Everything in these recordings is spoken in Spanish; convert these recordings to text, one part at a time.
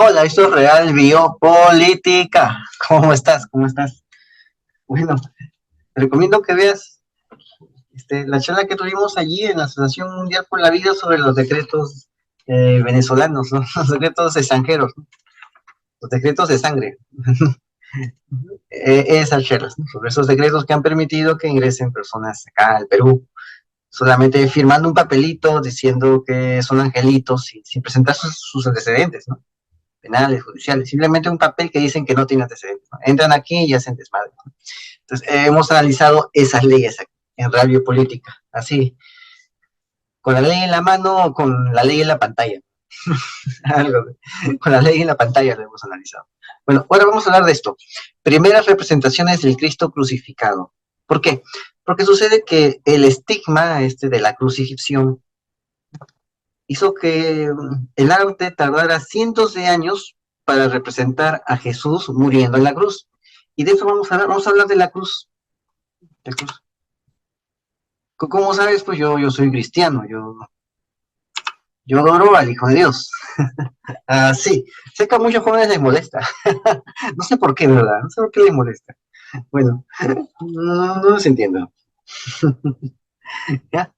Hola, esto es Real Biopolítica. ¿Cómo estás? ¿Cómo estás? Bueno, te recomiendo que veas la charla que tuvimos allí en la Asociación Mundial por la Vida sobre los decretos venezolanos, ¿no? Los decretos extranjeros, ¿no? Los decretos de sangre. Esas charlas, ¿no? Sobre esos decretos que han permitido que ingresen personas acá al Perú, solamente firmando un papelito diciendo que son angelitos sin presentar sus antecedentes, ¿no? Penales, judiciales, simplemente un papel que dicen que no tiene antecedentes, ¿no? Entran aquí y hacen desmadre, ¿no? Entonces, hemos analizado esas leyes aquí, en Radio Política, así, con la ley en la mano o con la ley en la pantalla. Algo, con la ley en la pantalla lo hemos analizado. Bueno, ahora vamos a hablar de esto. Primeras representaciones del Cristo crucificado. ¿Por qué? Porque sucede que el estigma de la crucifixión hizo que el arte tardara cientos de años para representar a Jesús muriendo en la cruz. Y de eso vamos a hablar de la cruz. De cruz. ¿Cómo sabes? Pues yo soy cristiano, yo adoro al Hijo de Dios. Sí, sé que a muchos jóvenes les molesta. No sé por qué, ¿verdad? No sé por qué les molesta. Bueno, no los entiendo. ¿Ya?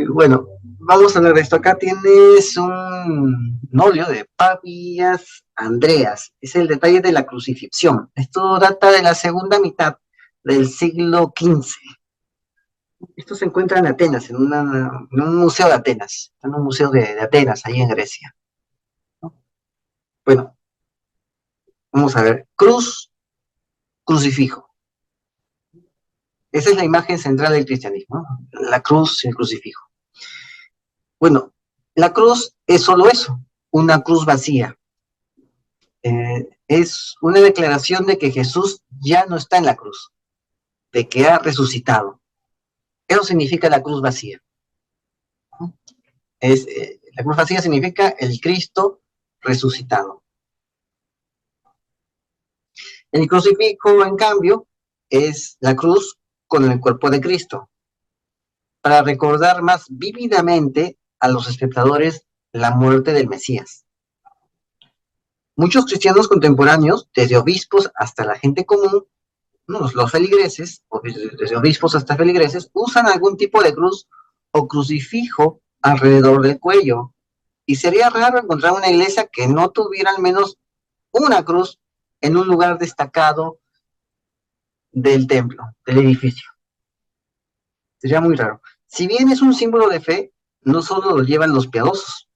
Bueno, vamos a hablar de esto. Acá tienes un óleo de Papias Andreas. Es el detalle de la crucifixión. Esto data de la segunda mitad del siglo XV. Esto se encuentra en Atenas, en un museo de Atenas, en un museo de Atenas, ahí en Grecia, ¿no? Bueno, vamos a ver. Cruz, crucifijo. Esa es la imagen central del cristianismo, ¿no? La cruz y el crucifijo. Bueno, la cruz es solo eso, una cruz vacía. Es una declaración de que Jesús ya no está en la cruz, de que ha resucitado. Eso significa la cruz vacía. La cruz vacía significa el Cristo resucitado. El crucifijo, en cambio, es la cruz con el cuerpo de Cristo, para recordar más vívidamente a los espectadores la muerte del Mesías. Muchos cristianos contemporáneos, desde obispos hasta la gente común, los feligreses, desde obispos hasta feligreses, usan algún tipo de cruz o crucifijo alrededor del cuello. Y sería raro encontrar una iglesia que no tuviera al menos una cruz en un lugar destacado del templo, del edificio. Sería muy raro. Si bien es un símbolo de fe, no solo lo llevan los piadosos,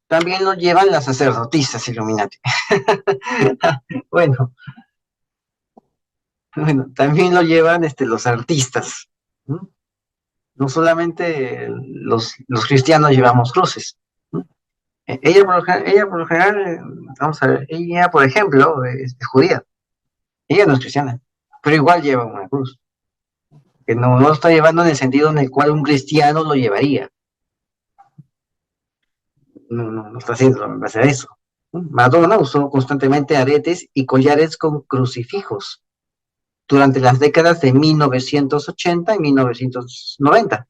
también lo llevan las sacerdotisas Illuminati. bueno, bueno, también lo llevan los artistas. ¿No? No solamente los cristianos llevamos cruces. ¿No? Ella por lo general, vamos a ver, ella, por ejemplo, es judía. Ella no es cristiana, pero igual lleva una cruz. Que no lo está llevando en el sentido en el cual un cristiano lo llevaría. No está haciendo en base a eso. Madonna usó constantemente aretes y collares con crucifijos durante las décadas de 1980 y 1990.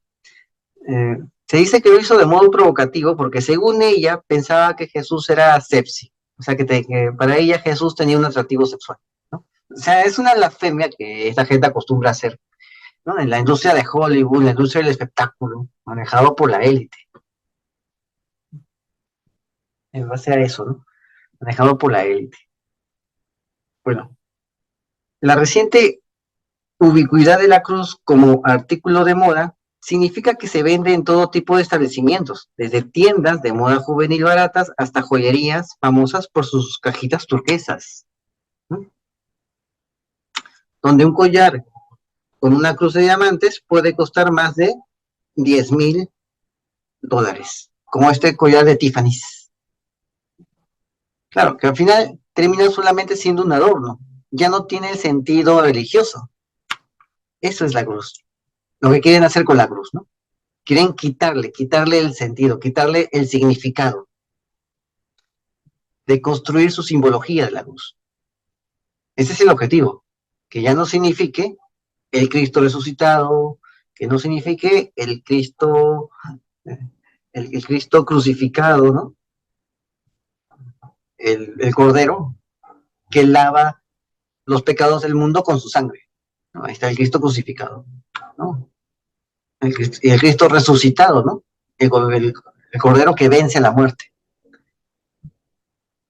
Se dice que lo hizo de modo provocativo porque según ella pensaba que Jesús era sepsi, o sea que para ella Jesús tenía un atractivo sexual, ¿no? O sea, es una blasfemia que esta gente acostumbra a hacer, ¿no? En la industria de Hollywood, la industria del espectáculo, manejado por la élite, en base a eso, ¿no? Manejado por la élite. Bueno, la reciente ubicuidad de la cruz como artículo de moda significa que se vende en todo tipo de establecimientos, desde tiendas de moda juvenil baratas hasta joyerías famosas por sus cajitas turquesas, ¿no? Donde un collar con una cruz de diamantes puede costar más de $10,000, como este collar de Tiffany's. Claro, que al final termina solamente siendo un adorno, ya no tiene el sentido religioso. Eso es la cruz, lo que quieren hacer con la cruz, ¿no? Quieren quitarle el sentido, quitarle el significado, de construir su simbología de la cruz. Ese es el objetivo, que ya no signifique el Cristo resucitado, que no signifique el Cristo crucificado, ¿no? el cordero que lava los pecados del mundo con su sangre, ¿no? Ahí está el Cristo crucificado, ¿no? El Cristo resucitado, ¿no? El cordero que vence a la muerte.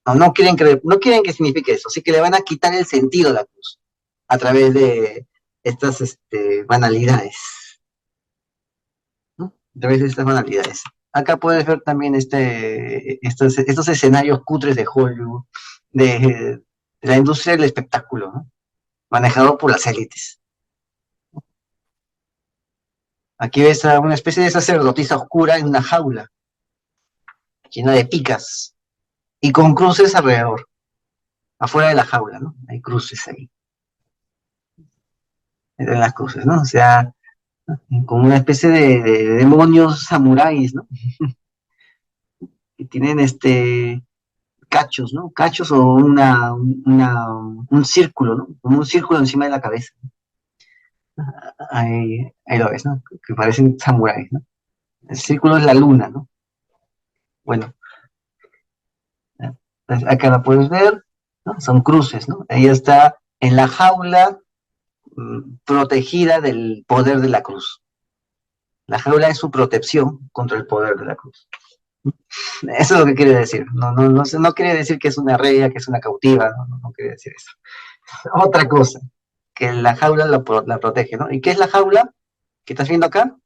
No quieren que signifique eso, así que le van a quitar el sentido a la cruz a través de estas banalidades, ¿no? A través de estas banalidades. Acá puedes ver también estos escenarios cutres de Hollywood, de la industria del espectáculo, ¿no? Manejado por las élites. Aquí ves a una especie de sacerdotisa oscura en una jaula, llena de picas y con cruces alrededor, afuera de la jaula, ¿no? Hay cruces ahí, en las cruces, ¿no? O sea, como una especie de demonios samuráis, ¿no? Que tienen cachos, ¿no? Cachos o un círculo, ¿no? Como un círculo encima de la cabeza. Ahí lo ves, ¿no? Que parecen samuráis, ¿no? El círculo es la luna, ¿no? Bueno, acá la puedes ver, ¿no? Son cruces, ¿no? Ella está en la jaula protegida del poder de la cruz. La jaula es su protección contra el poder de la cruz. Eso es lo que quiere decir. No quiere decir que es una reya, que es una cautiva, no quiere decir eso. Otra cosa, que la jaula la protege, ¿no? ¿Y qué es la jaula que estás viendo acá?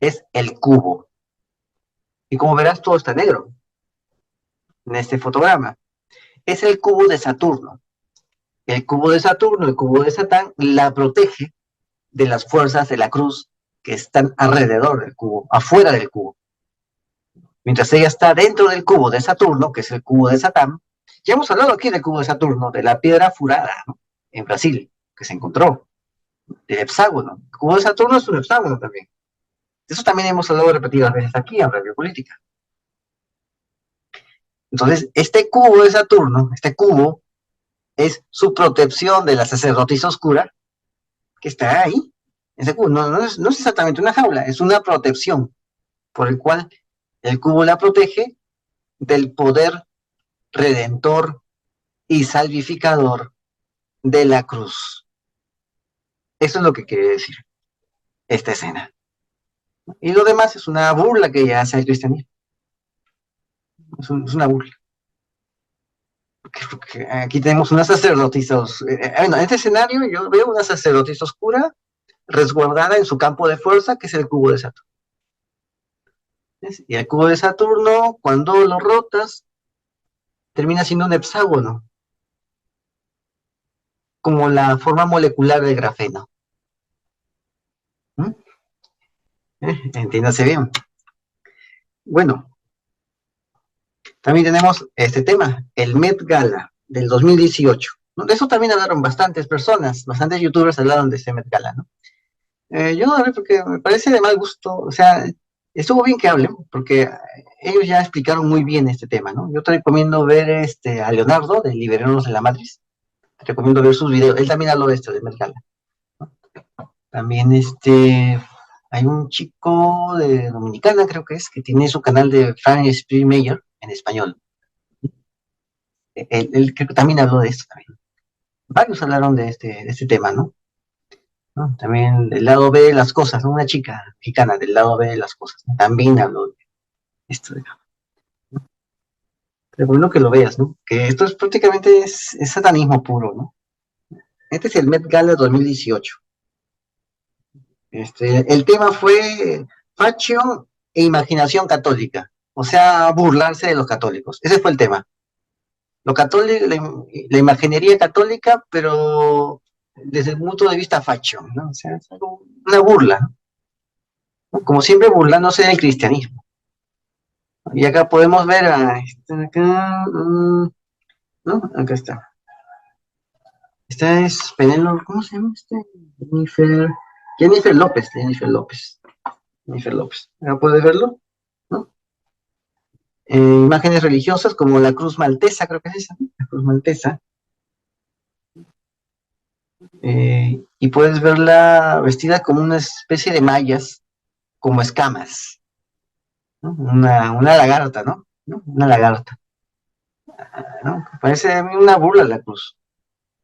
Es el cubo. Y como verás, todo está negro en este fotograma. Es el cubo de Saturno. El cubo de Saturno, el cubo de Satán, la protege de las fuerzas de la cruz que están alrededor del cubo, afuera del cubo. Mientras ella está dentro del cubo de Saturno, que es el cubo de Satán, ya hemos hablado aquí del cubo de Saturno, de la piedra furada, ¿no? En Brasil, que se encontró, del hexágono. El cubo de Saturno es un hexágono también. De eso también hemos hablado repetidas veces aquí en Radio Política. Entonces, este cubo de Saturno, este cubo, es su protección de la sacerdotisa oscura, que está ahí. Ese cubo no es exactamente una jaula, es una protección por el cual el cubo la protege del poder redentor y salvificador de la cruz. Eso es lo que quiere decir esta escena. Y lo demás es una burla que ella hace al cristianismo. Es una burla. Porque aquí tenemos una sacerdotisa. Bueno, en este escenario yo veo una sacerdotisa oscura resguardada en su campo de fuerza, que es el cubo de Saturno. ¿Ves? Y el cubo de Saturno, cuando lo rotas, termina siendo un hexágono, como la forma molecular del grafeno. ¿Mm? Entiéndase bien. Bueno, también tenemos este tema, el Met Gala del 2018. De eso también hablaron bastantes personas, bastantes youtubers hablaron de este Met Gala, ¿no? Yo no hablé porque me parece de mal gusto, o sea, estuvo bien que hablen, porque ellos ya explicaron muy bien este tema, ¿no? Yo te recomiendo ver a Leonardo, de Liberarnos de la Matriz, te recomiendo ver sus videos, él también habló de esto, de Met Gala. También hay un chico de Dominicana, creo que es, que tiene su canal de Frank Spielmeyer en español. Él creo que también habló de esto también. Varios hablaron de este tema, ¿no? ¿No? También del lado B de las cosas, ¿no? Una chica mexicana del lado B de las cosas, ¿no? También habló de esto. Pero bueno que lo veas, ¿no? Que esto es prácticamente es satanismo puro, ¿no? Este es el Met Gala 2018. El tema fue fashion e imaginación católica, o sea, burlarse de los católicos. Ese fue el tema. Lo católico, la imaginería católica, pero desde el punto de vista fashion, ¿no? O sea, es algo, una burla, ¿no? Como siempre burlándose del cristianismo. Y acá podemos ver acá, ¿no? Acá está. Esta es Penélope, ¿cómo se llama este? Jennifer López, Jennifer López. Jennifer López. Acá puedes verlo, ¿no? Imágenes religiosas como la cruz maltesa, creo que es esa, ¿no? La cruz maltesa. Y puedes verla vestida como una especie de mallas, como escamas, ¿no? Una lagarta, ¿no? Una lagarta. ¿no? Parece a mí una burla la cruz.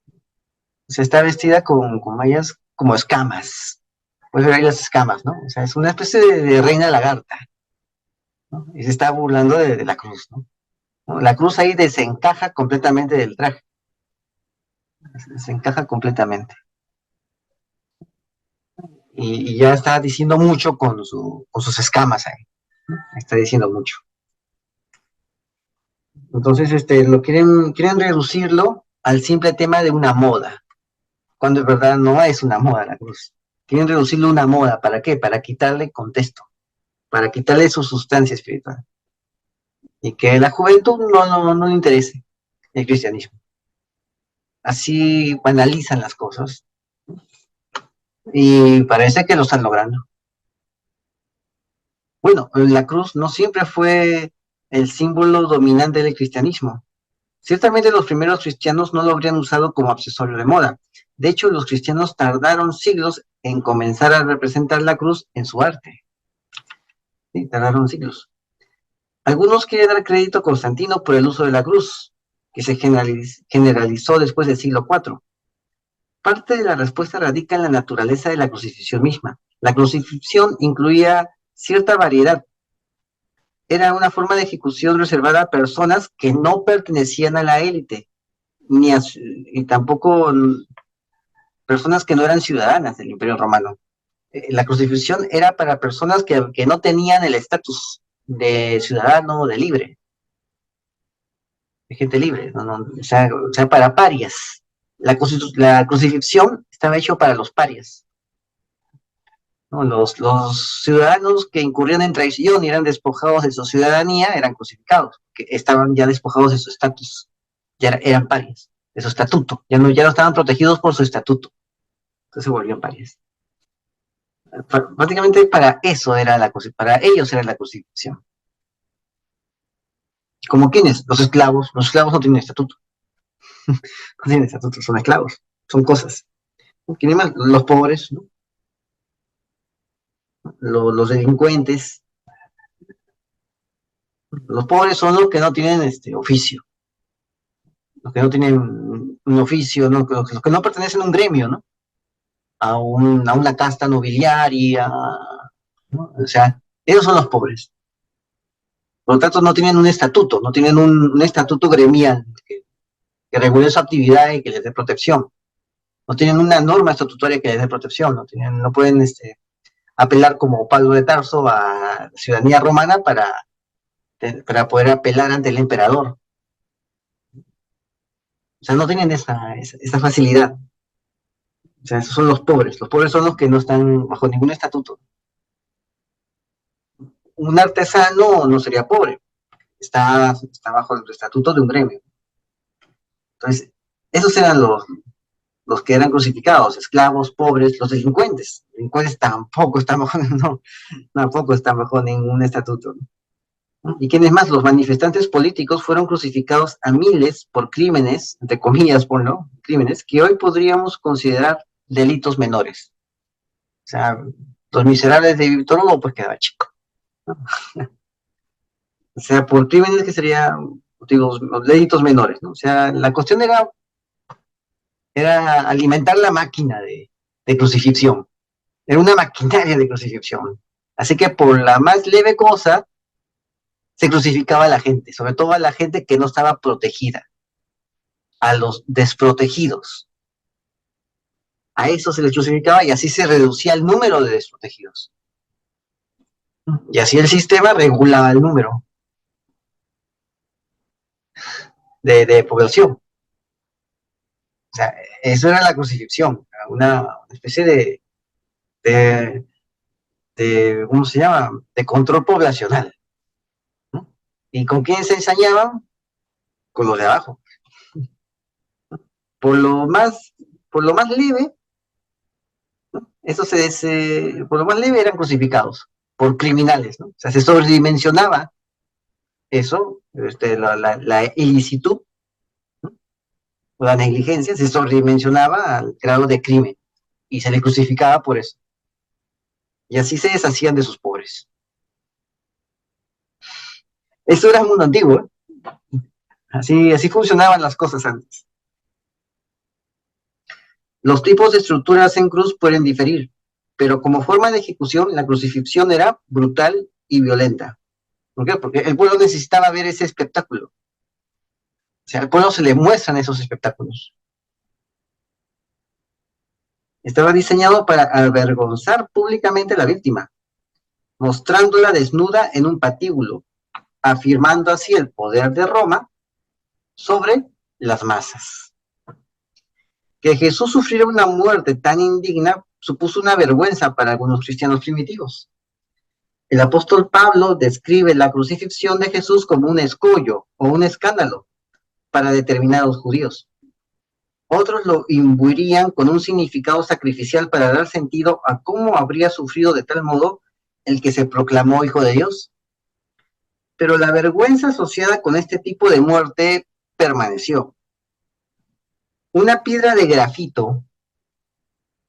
O sea, está vestida con mallas como escamas. Puedes ver ahí las escamas, ¿no? O sea, es una especie de reina lagarta, ¿no? Y se está burlando de la cruz, ¿no? ¿No? La cruz ahí desencaja completamente del traje, desencaja completamente. Y ya está diciendo mucho con sus escamas ahí, ¿no? Está diciendo mucho. Entonces, quieren reducirlo al simple tema de una moda, cuando en verdad no es una moda la cruz. Quieren reducirlo a una moda, ¿para qué? Para quitarle contexto, para quitarle su sustancia espiritual. Y que a la juventud no le interese el cristianismo. Así banalizan las cosas y parece que lo están logrando. Bueno, la cruz no siempre fue el símbolo dominante del cristianismo. Ciertamente los primeros cristianos no lo habrían usado como accesorio de moda. De hecho, los cristianos tardaron siglos en comenzar a representar la cruz en su arte. Sí, tardaron siglos. Algunos quieren dar crédito a Constantino por el uso de la cruz, que se generalizó después del siglo IV. Parte de la respuesta radica en la naturaleza de la crucifixión misma. La crucifixión incluía cierta variedad. Era una forma de ejecución reservada a personas que no pertenecían a la élite, y tampoco personas que no eran ciudadanas del Imperio Romano. La crucifixión era para personas que no tenían el estatus de ciudadano, de libre, de gente libre, o sea, para parias. La crucifixión estaba hecho para los parias, ¿no? Los ciudadanos que incurrían en traición y eran despojados de su ciudadanía eran crucificados, que estaban ya despojados de su estatus, eran parias, de su estatuto, ya no estaban protegidos por su estatuto, entonces se volvían parias. Prácticamente para eso era para ellos era la crucifixión. ¿Como quiénes? Los esclavos no tienen estatuto, no tienen estatuto, son esclavos, son cosas. ¿Quiénes más? Los pobres, ¿no? Los delincuentes. Los pobres son los que no tienen oficio, los que no tienen un oficio, ¿no? Los que no pertenecen a un gremio, ¿no? A una casta nobiliaria, ¿no? O sea, ellos son los pobres. Por lo tanto, no tienen un estatuto, no tienen un estatuto gremial que regule su actividad y que les dé protección. No tienen una norma estatutaria que les dé protección, no pueden apelar como Pablo de Tarso a la ciudadanía romana para poder apelar ante el emperador. O sea, no tienen esa facilidad. O sea, esos son los pobres. Los pobres son los que no están bajo ningún estatuto. Un artesano no sería pobre, está bajo el estatuto de un gremio. Entonces, esos eran los que eran crucificados, esclavos, pobres, los delincuentes. Los delincuentes tampoco están bajo, no, tampoco están bajo ningún estatuto. ¿Y quiénes más? Los manifestantes políticos fueron crucificados a miles por crímenes, entre comillas, ponlo, crímenes, que hoy podríamos considerar delitos menores. O sea, los miserables de Víctor Hugo, pues quedaba chico. ¿No? O sea, por crímenes que serían, digo, los delitos menores, ¿no? O sea, la cuestión era alimentar la máquina de crucifixión. Era una maquinaria de crucifixión. Así que por la más leve cosa, se crucificaba a la gente, sobre todo a la gente que no estaba protegida, a los desprotegidos. A eso se les crucificaba y así se reducía el número de desprotegidos. Y así el sistema regulaba el número de población. O sea, eso era la crucifixión, una especie de, ¿cómo se llama? De control poblacional, ¿no? ¿Y con quién se ensañaban? Con los de abajo. Por lo más, por lo más leve, eso por lo más leve eran crucificados por criminales, ¿no? O sea, se sobredimensionaba eso, la ilicitud, ¿no? O la negligencia, se sobredimensionaba al grado de crimen y se le crucificaba por eso. Y así se deshacían de sus pobres. Eso era el mundo antiguo, ¿eh? Así funcionaban las cosas antes. Los tipos de estructuras en cruz pueden diferir, pero como forma de ejecución, la crucifixión era brutal y violenta. ¿Por qué? Porque el pueblo necesitaba ver ese espectáculo. O sea, al pueblo se le muestran esos espectáculos. Estaba diseñado para avergonzar públicamente a la víctima, mostrándola desnuda en un patíbulo, afirmando así el poder de Roma sobre las masas. Que Jesús sufriera una muerte tan indigna supuso una vergüenza para algunos cristianos primitivos. El apóstol Pablo describe la crucifixión de Jesús como un escollo o un escándalo para determinados judíos. Otros lo imbuirían con un significado sacrificial para dar sentido a cómo habría sufrido de tal modo el que se proclamó hijo de Dios. Pero la vergüenza asociada con este tipo de muerte permaneció. Una piedra de grafito,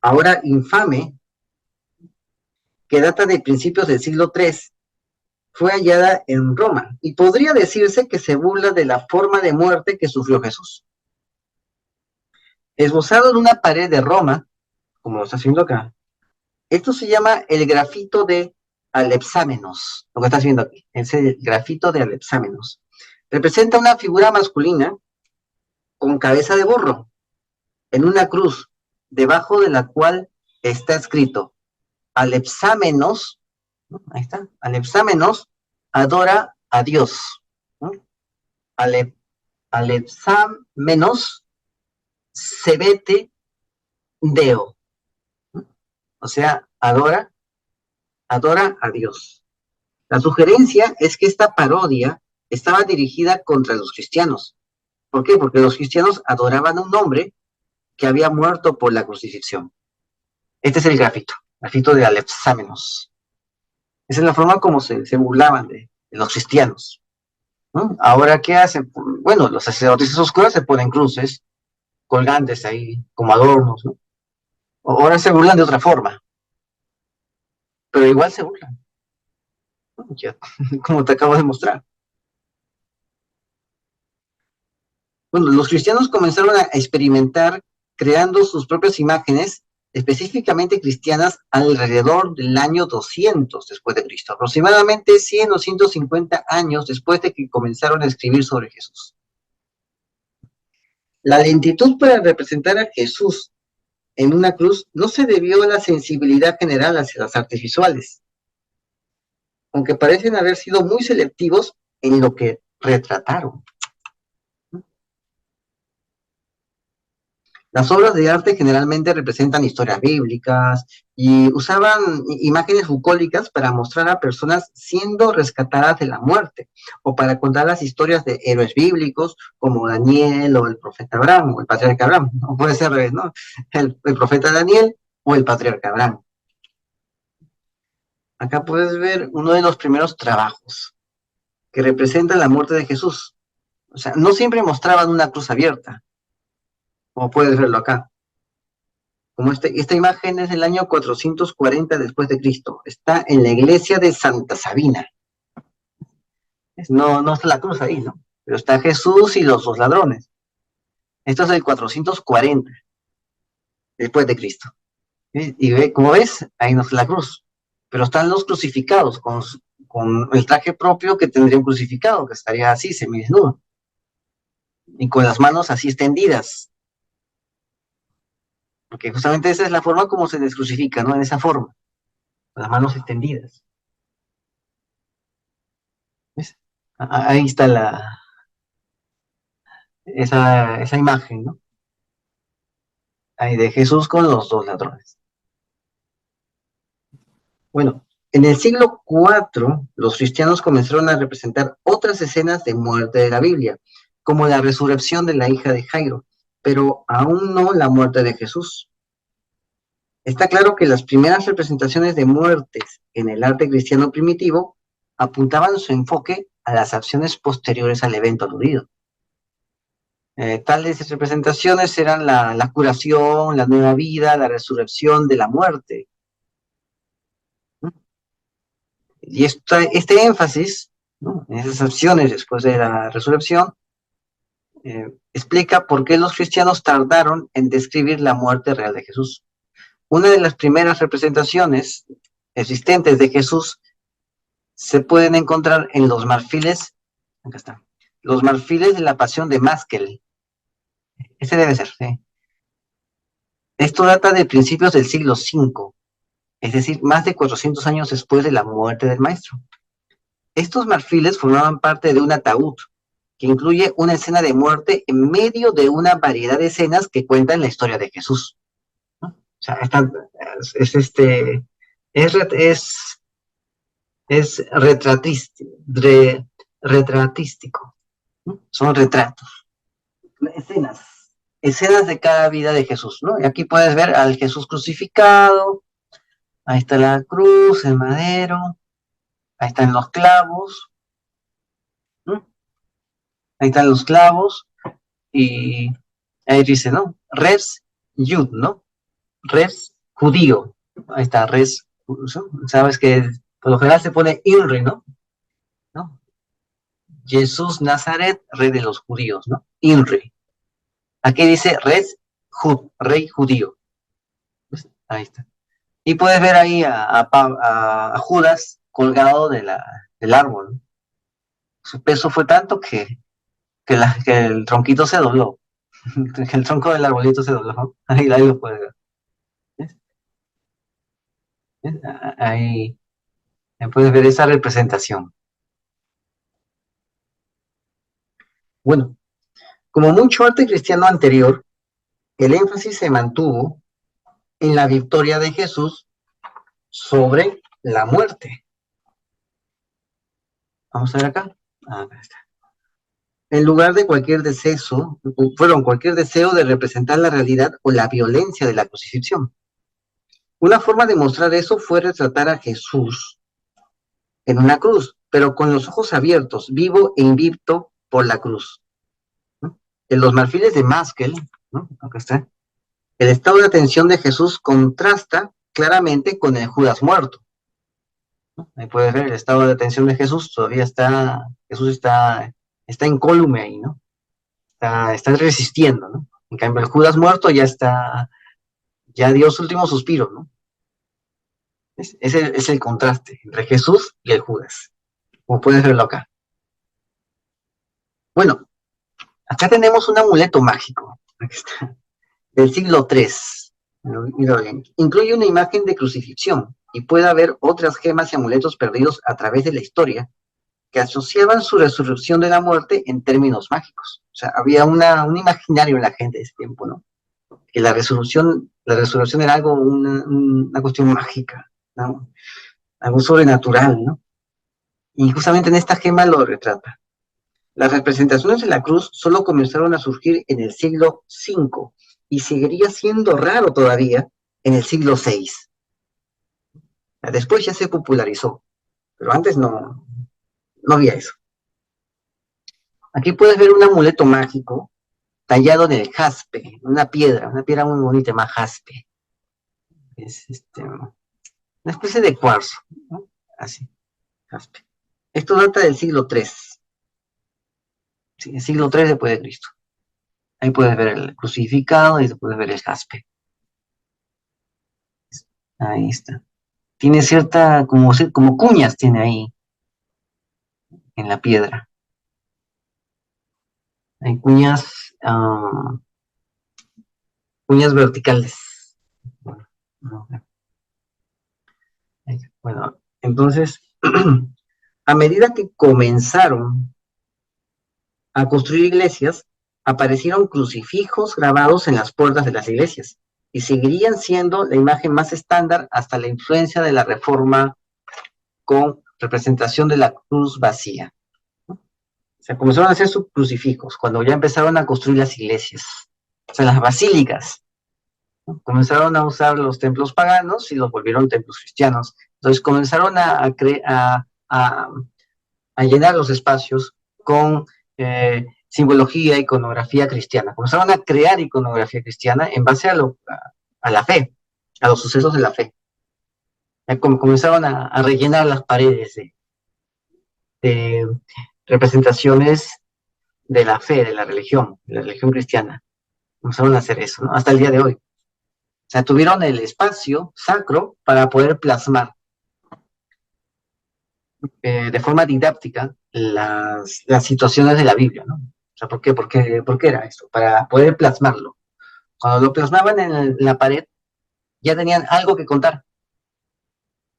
ahora infame, que data de principios del siglo III, fue hallada en Roma y podría decirse que se burla de la forma de muerte que sufrió Jesús. Esbozado en una pared de Roma, como lo está haciendo acá, esto se llama el grafito de Alepsámenos, lo que estás viendo aquí, es el grafito de Alepsámenos. Representa una figura masculina con cabeza de burro en una cruz, debajo de la cual está escrito Alepsámenos, ¿no? Ahí está, Alepsámenos adora a Dios, ¿no? Alep, Alepsámenos sebete deo, ¿no? O sea, adora a Dios. La sugerencia es que esta parodia estaba dirigida contra los cristianos. ¿Por qué? Porque los cristianos adoraban a un hombre que había muerto por la crucifixión. Este es el grafito de Alepsámenos. Esa es la forma como se burlaban de los cristianos, ¿no? Ahora, ¿qué hacen? Bueno, los sacerdotes esos curas se ponen cruces colgantes ahí como adornos, ¿no? Ahora se burlan de otra forma, pero igual se burlan, ¿no? Ya, como te acabo de mostrar. Bueno, los cristianos comenzaron a experimentar creando sus propias imágenes, específicamente cristianas, alrededor del año 200 después de Cristo, aproximadamente 100 o 150 años después de que comenzaron a escribir sobre Jesús. La lentitud para representar a Jesús en una cruz no se debió a la sensibilidad general hacia las artes visuales, aunque parecen haber sido muy selectivos en lo que retrataron. Las obras de arte generalmente representan historias bíblicas y usaban imágenes bucólicas para mostrar a personas siendo rescatadas de la muerte o para contar las historias de héroes bíblicos como Daniel o el profeta Abraham o el patriarca Abraham. No puede ser, ¿no? El profeta Daniel o el patriarca Abraham. Acá puedes ver uno de los primeros trabajos que representa la muerte de Jesús. O sea, no siempre mostraban una cruz abierta, como puedes verlo acá. Como esta imagen es del año 440 después de Cristo. Está en la iglesia de Santa Sabina. No está la cruz ahí, ¿no? Pero está Jesús y los dos ladrones. Esto es del 440 después de Cristo. ¿Sí? Y ve, como ves, ahí no está la cruz. Pero están los crucificados con el traje propio que tendría un crucificado, que estaría así, semidesnudo. Y con las manos así extendidas. Porque justamente esa es la forma como se les crucifica, ¿no? En esa forma, con las manos extendidas. ¿Ves? Ahí está esa imagen, ¿no? Ahí de Jesús con los dos ladrones. Bueno, en el siglo IV, los cristianos comenzaron a representar otras escenas de muerte de la Biblia, como la resurrección de la hija de Jairo, pero aún no la muerte de Jesús. Está claro que las primeras representaciones de muertes en el arte cristiano primitivo apuntaban su enfoque a las acciones posteriores al evento aludido. Tales representaciones eran la curación, la nueva vida, la resurrección de la muerte. Y este énfasis, ¿no?, en esas acciones después de la resurrección explica por qué los cristianos tardaron en describir la muerte real de Jesús. Una de las primeras representaciones existentes de Jesús se pueden encontrar en los marfiles, acá está, los marfiles de la Pasión de Másquel. Ese debe ser, ¿sí? Esto data de principios del siglo V, es decir, más de 400 años después de la muerte del maestro. Estos marfiles formaban parte de un ataúd que incluye una escena de muerte en medio de una variedad de escenas que cuentan la historia de Jesús, ¿no? O sea, es, este, es, es, es retratístico, ¿no? Son retratos, escenas de cada vida de Jesús, ¿no? Y aquí puedes ver al Jesús crucificado, ahí está la cruz, el madero, ahí están los clavos, ¿no? Ahí están los clavos, y ahí dice, ¿no? Res Yud, ¿no? Res judío. Ahí está, res, ¿no? Sabes que por lo general se pone Inri, ¿no? ¿No? Jesús Nazaret, rey de los judíos, ¿no? Inri. Aquí dice res Jud, rey judío. ¿Ves? Ahí está. Y puedes ver ahí a Judas colgado del árbol, ¿no? Su peso fue tanto que el tronquito se dobló. El tronco del arbolito se dobló. Ahí lo puedes ver. ¿Ves? ¿Ves? Ahí puedes ver esa representación. Bueno, como mucho arte cristiano anterior, el énfasis se mantuvo en la victoria de Jesús sobre la muerte. Vamos a ver acá. Acá está. En lugar de cualquier cualquier deseo de representar la realidad o la violencia de la crucifixión. Una forma de mostrar eso fue retratar a Jesús en una cruz, pero con los ojos abiertos, vivo e invicto por la cruz, ¿no? En los marfiles de Másquel, ¿no? Acá está. El estado de atención de Jesús contrasta claramente con el Judas muerto, ¿no? Ahí puedes ver el estado de atención de Jesús, Jesús está incólume ahí, ¿no? Está resistiendo, ¿no? En cambio, el Judas muerto ya dio su último suspiro, ¿no? Es el contraste entre Jesús y el Judas, como puedes verlo acá. Bueno, acá tenemos un amuleto mágico, aquí está, del siglo III. Mira bien. Incluye una imagen de crucifixión y puede haber otras gemas y amuletos perdidos a través de la historia que asociaban su resurrección de la muerte en términos mágicos. O sea, había un imaginario en la gente de ese tiempo, ¿no? Que la resurrección era algo, una cuestión mágica, ¿no? Algo sobrenatural, ¿no? Y justamente en esta gema lo retrata. Las representaciones de la cruz solo comenzaron a surgir en el siglo V y seguiría siendo raro todavía en el siglo VI. Después ya se popularizó, pero antes no había eso. Aquí puedes ver un amuleto mágico tallado en el jaspe, una piedra muy bonita, más jaspe. Es una especie de cuarzo, ¿no? Así, jaspe. Esto data del siglo III, ¿sí? El siglo III después de Cristo. Ahí puedes ver el crucificado y puedes ver el jaspe. Ahí está. Tiene como cuñas tiene ahí en la piedra. Hay cuñas verticales. Bueno, entonces, a medida que comenzaron a construir iglesias, aparecieron crucifijos grabados en las puertas de las iglesias y seguirían siendo la imagen más estándar hasta la influencia de la Reforma con representación de la cruz vacía. O sea, comenzaron a hacer sus crucifijos cuando ya empezaron a construir las iglesias, o sea, las basílicas, ¿no? Comenzaron a usar los templos paganos y los volvieron templos cristianos. Entonces comenzaron a llenar los espacios con simbología, iconografía cristiana. Comenzaron a crear iconografía cristiana en base a la fe, a los sucesos de la fe. Comenzaron a rellenar las paredes de representaciones de la fe, de la religión cristiana. Comenzaron a hacer eso, ¿no? Hasta el día de hoy. O sea, tuvieron el espacio sacro para poder plasmar de forma didáctica las situaciones de la Biblia, ¿no? O sea, ¿por qué era esto? Para poder plasmarlo. Cuando lo plasmaban en la pared, ya tenían algo que contar.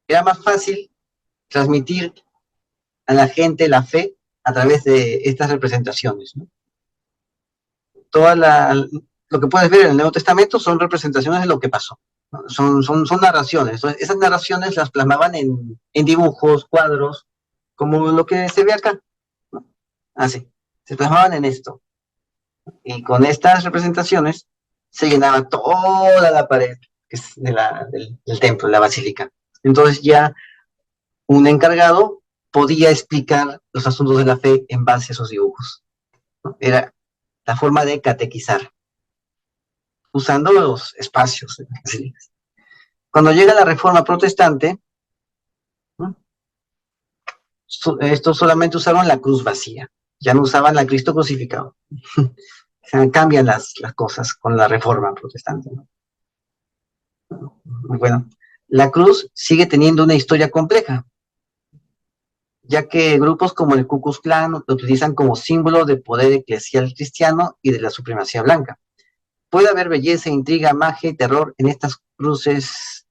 Era más fácil transmitir a la gente la fe a través de estas representaciones, ¿no? Toda lo que puedes ver en el Nuevo Testamento son representaciones de lo que pasó, ¿no? Son narraciones. Entonces, esas narraciones las plasmaban en dibujos, cuadros, como lo que se ve acá, ¿no? Así, se plasmaban en esto. Y con estas representaciones se llenaba toda la pared que es del templo, la basílica. Entonces ya un encargado podía explicar los asuntos de la fe en base a esos dibujos, ¿no? Era la forma de catequizar, usando los espacios de las basílicas. Cuando llega la Reforma Protestante, ¿no? Estos solamente usaron la cruz vacía, ya no usaban la Cristo crucificado. O sea, cambian las cosas con la Reforma Protestante, ¿no? Bueno, la cruz sigue teniendo una historia compleja, ya que grupos como el Ku Klux Klan lo utilizan como símbolo de poder eclesial cristiano y de la supremacía blanca. Puede haber belleza, intriga, magia y terror en estas cruces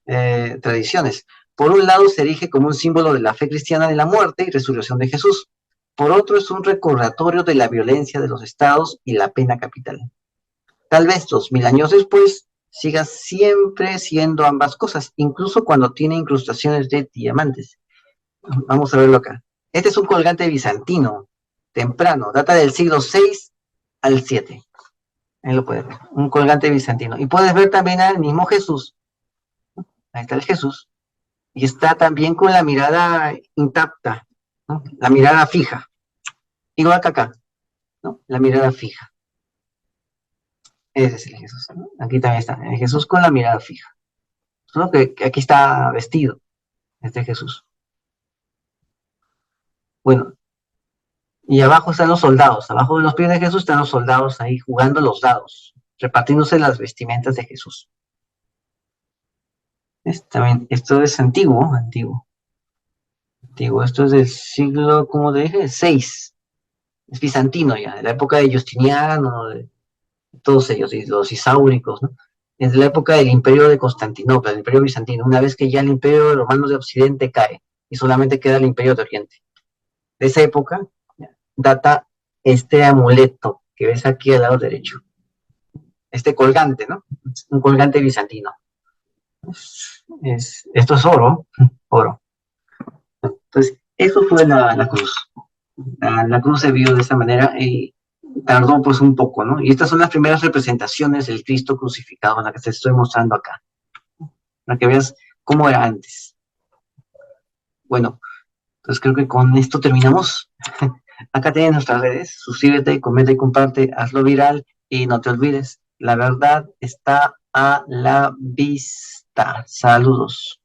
tradiciones. Por un lado se erige como un símbolo de la fe cristiana de la muerte y resurrección de Jesús. Por otro es un recordatorio de la violencia de los estados y la pena capital. Tal vez 2000 años después siga siempre siendo ambas cosas, incluso cuando tiene incrustaciones de diamantes. Vamos a verlo acá. Este es un colgante bizantino, temprano, data del siglo VI al VII. Ahí lo puedes ver, un colgante bizantino. Y puedes ver también al mismo Jesús. Ahí está el Jesús. Y está también con la mirada intacta, ¿no? La mirada fija. Igual que acá, ¿no? La mirada fija. Ese es el Jesús, ¿no? Aquí también está, el Jesús con la mirada fija. Solo que aquí está vestido, este Jesús. Bueno, y abajo están los soldados. Abajo de los pies de Jesús están los soldados ahí jugando los dados, repartiéndose las vestimentas de Jesús. También, esto es antiguo, antiguo. Antiguo, esto es del siglo, como te dije, 6. Es bizantino ya, de la época de Justiniano, de todos ellos, y los isáuricos, ¿no? Es de la época del imperio de Constantinopla, del imperio bizantino, una vez que ya el imperio romano de Occidente cae, y solamente queda el imperio de Oriente. De esa época data este amuleto que ves aquí al lado derecho. Este colgante, ¿no? Un colgante bizantino. Esto es oro, oro. Entonces, eso fue la cruz. La cruz se vio de esta manera y tardó pues un poco, ¿no? Y estas son las primeras representaciones del Cristo crucificado, la que te estoy mostrando acá, para que veas cómo era antes. Bueno, pues creo que con esto terminamos. Acá tienen nuestras redes, suscríbete, comenta y comparte, hazlo viral y no te olvides, la verdad está a la vista. Saludos.